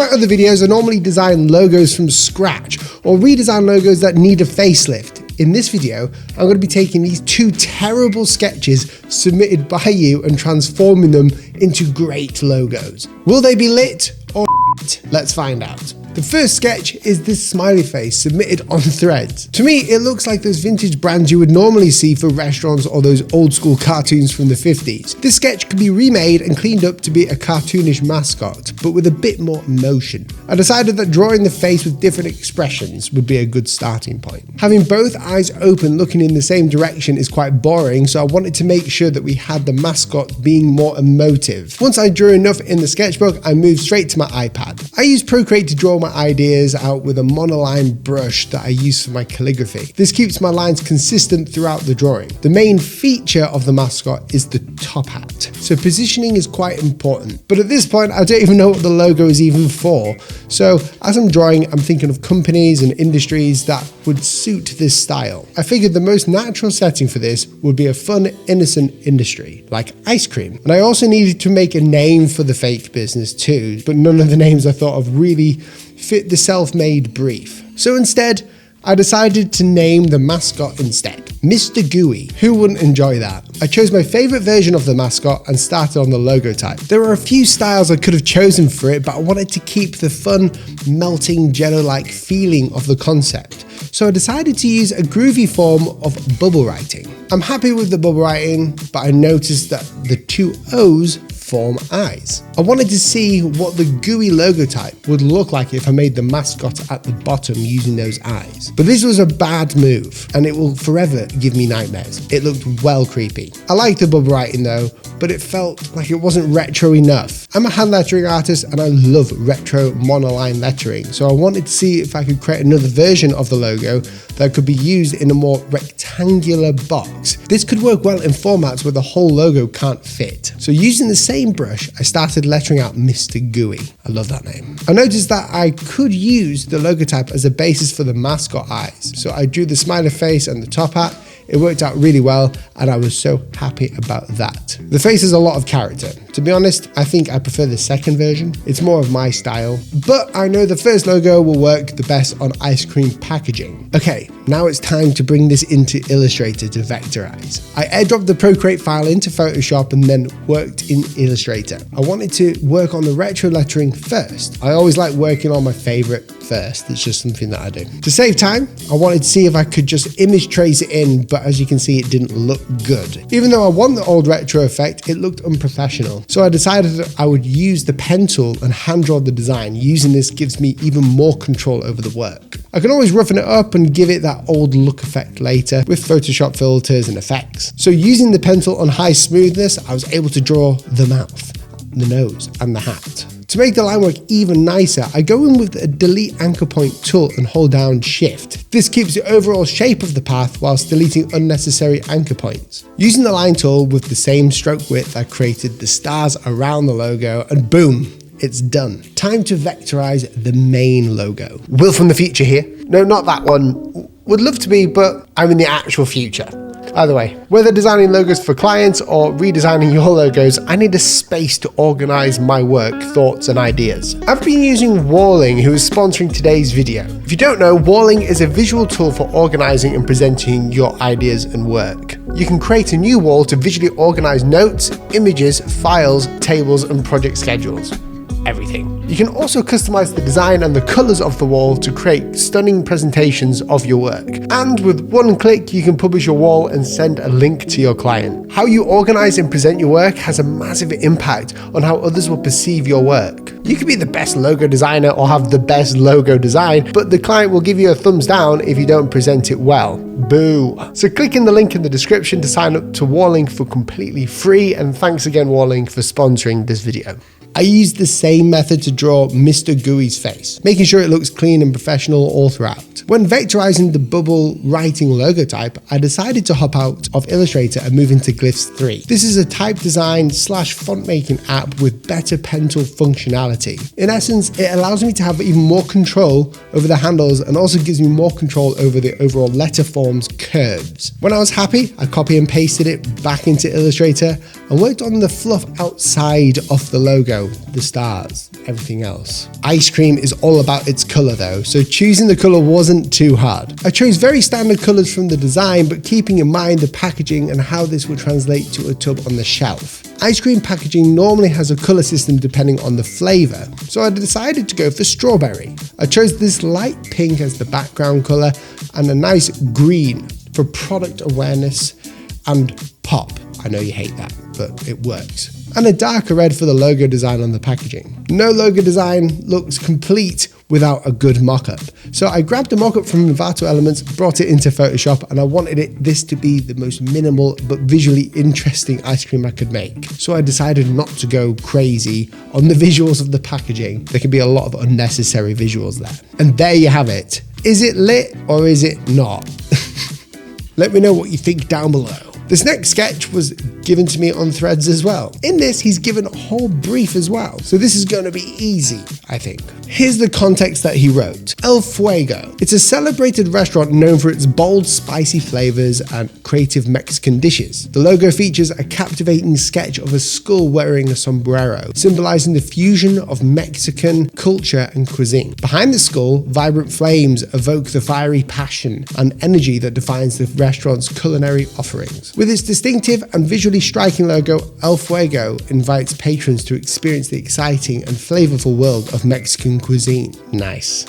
my other videos, I normally design logos from scratch or redesign logos that need a facelift. In this video, I'm going to be taking these 2 terrible sketches submitted by you and transforming them into great logos. Will they be lit or shit? Let's find out. The first sketch is this smiley face submitted on Threads. To me, it looks like those vintage brands you would normally see for restaurants or those old school cartoons from the 50s. This sketch could be remade and cleaned up to be a cartoonish mascot, but with a bit more emotion. I decided that drawing the face with different expressions would be a good starting point. Having both eyes open looking in the same direction is quite boring, so I wanted to make sure that we had the mascot being more emotive. Once I drew enough in the sketchbook, I moved straight to my iPad. I used Procreate to draw my ideas out with a monoline brush that I use for my calligraphy. This keeps my lines consistent throughout the drawing. The main feature of the mascot is the top hat, so positioning is quite important. But at this point, I don't even know what the logo is even for. So as I'm drawing, I'm thinking of companies and industries that would suit this style. I figured the most natural setting for this would be a fun, innocent industry, like ice cream. And I also needed to make a name for the fake business too, but none of the names I thought of really fit the self-made brief. So instead, I decided to name the mascot instead, Mr Gooey. Who wouldn't enjoy that? I chose my favorite version of the mascot and started on the logo type. There are a few styles I could have chosen for it, but I wanted to keep the fun, melting jello-like feeling of the concept. So I decided to use a groovy form of bubble writing. I'm happy with the bubble writing, but I noticed that the 2 O's form eyes. I wanted to see what the gooey logo type would look like if I made the mascot at the bottom using those eyes. But this was a bad move, and it will forever give me nightmares. It looked well creepy. I liked the bubble writing though, but it felt like it wasn't retro enough. I'm a hand lettering artist and I love retro monoline lettering, so I wanted to see if I could create another version of the logo that could be used in a more rectangular box. This could work well in formats where the whole logo can't fit. So using the same brush, I started lettering out Mr Gooey. I love that name. I noticed that I could use the logo type as a basis for the mascot eyes. So I drew the smiley face and the top hat. It worked out really well and I was so happy about that. The face has a lot of character. To be honest, I think I prefer the second version. It's more of my style, but I know the first logo will work the best on ice cream packaging. Okay, now it's time to bring this into Illustrator to vectorize. I airdropped the Procreate file into Photoshop and then worked in Illustrator. I wanted to work on the retro lettering first. I always like working on my favorite first. It's just something that I do. To save time, I wanted to see if I could just image trace it in, but as you can see, it didn't look good. Even though I want the old retro effect, it looked unprofessional. So I decided that I would use the pen tool and hand draw the design. Using this gives me even more control over the work. I can always roughen it up and give it that old look effect later with Photoshop filters and effects. So using the pen tool on high smoothness, I was able to draw the mouth, the nose, and the hat. To make the line work even nicer, I go in with a delete anchor point tool and hold down Shift. This keeps the overall shape of the path whilst deleting unnecessary anchor points. Using the line tool with the same stroke width, I created the stars around the logo and boom, it's done. Time to vectorize the main logo. Will from the future here. No, not that one. Would love to be, but I'm in the actual future. Either way, whether designing logos for clients or redesigning your logos, I need a space to organize my work, thoughts, and ideas. I've been using Walling, who is sponsoring today's video. If you don't know, Walling is a visual tool for organizing and presenting your ideas and work. You can create a new wall to visually organize notes, images, files, tables, and project schedules. Everything. You can also customize the design and the colors of the wall to create stunning presentations of your work. And with one click, you can publish your wall and send a link to your client. How you organize and present your work has a massive impact on how others will perceive your work. You could be the best logo designer or have the best logo design, but the client will give you a thumbs down if you don't present it well. Boo. So click in the link in the description to sign up to Walling for completely free, and thanks again Walling for sponsoring this video. I used the same method to draw Mr Gooey's face, making sure it looks clean and professional all throughout. When vectorizing the bubble writing logo type, I decided to hop out of Illustrator and move into Glyphs 3. This is a type design / font making app with better pen tool functionality. In essence, it allows me to have even more control over the handles and also gives me more control over the overall letter form's curves. When I was happy, I copy and pasted it back into Illustrator and worked on the fluff outside of the logo, the stars, everything else. Ice cream is all about its color though, so choosing the color wasn't too hard. I chose very standard colors from the design, but keeping in mind the packaging and how this would translate to a tub on the shelf. Ice cream packaging normally has a color system depending on the flavor, so I decided to go for strawberry. I chose this light pink as the background color and a nice green for product awareness and pop. I know you hate that, but it works. And a darker red for the logo design on the packaging. No logo design looks complete without a good mock-up. So I grabbed a mock-up from Envato Elements, brought it into Photoshop, and I wanted this to be the most minimal but visually interesting ice cream I could make. So I decided not to go crazy on the visuals of the packaging. There can be a lot of unnecessary visuals there. And there you have it. Is it lit or is it not? Let me know what you think down below. This next sketch was given to me on Threads as well. In this, he's given a whole brief as well, so this is going to be easy, I think. Here's the context that he wrote. El Fuego. It's a celebrated restaurant known for its bold, spicy flavors and creative Mexican dishes. The logo features a captivating sketch of a skull wearing a sombrero, symbolizing the fusion of Mexican culture and cuisine. Behind the skull, vibrant flames evoke the fiery passion and energy that defines the restaurant's culinary offerings. With its distinctive and visually striking logo, El Fuego invites patrons to experience the exciting and flavorful world of Mexican cuisine. Nice.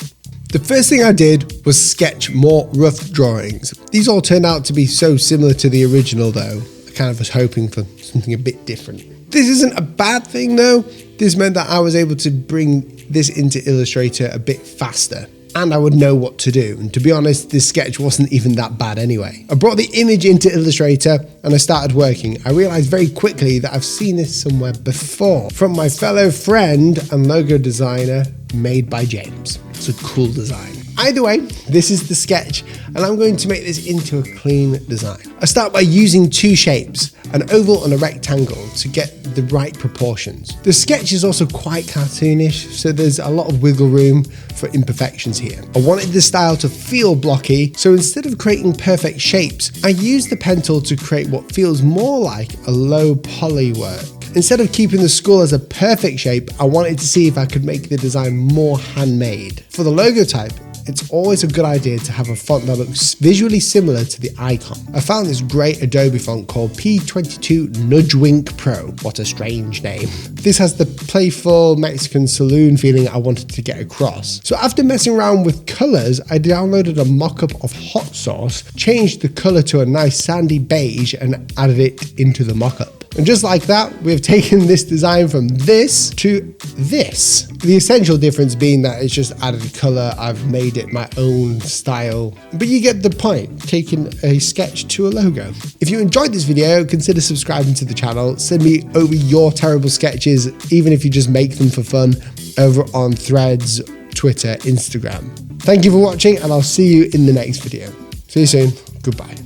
The first thing I did was sketch more rough drawings. These all turned out to be so similar to the original though. I kind of was hoping for something a bit different. This isn't a bad thing though. This meant that I was able to bring this into Illustrator a bit faster, and I would know what to do. And to be honest, this sketch wasn't even that bad anyway. I brought the image into Illustrator and I started working. I realized very quickly that I've seen this somewhere before from my fellow friend and logo designer Made by James. It's a cool design. Either way, this is the sketch and I'm going to make this into a clean design. I start by using two shapes, an oval and a rectangle, to get the right proportions. The sketch is also quite cartoonish, so there's a lot of wiggle room for imperfections here. I wanted the style to feel blocky, so instead of creating perfect shapes, I used the pen tool to create what feels more like a low poly work. Instead of keeping the skull as a perfect shape, I wanted to see if I could make the design more handmade. For the logo type, it's always a good idea to have a font that looks visually similar to the icon. I found this great Adobe font called P22 Nudgewink Pro. What a strange name. This has the playful Mexican saloon feeling I wanted to get across. So after messing around with colors, I downloaded a mock-up of hot sauce, changed the color to a nice sandy beige and added it into the mock-up. And just like that, we've taken this design from this to this. The essential difference being that it's just added color, I've made it my own style. But you get the point, taking a sketch to a logo. If you enjoyed this video, consider subscribing to the channel. Send me over your terrible sketches, even if you just make them for fun, over on Threads, Twitter, Instagram. Thank you for watching and I'll see you in the next video. See you soon. Goodbye.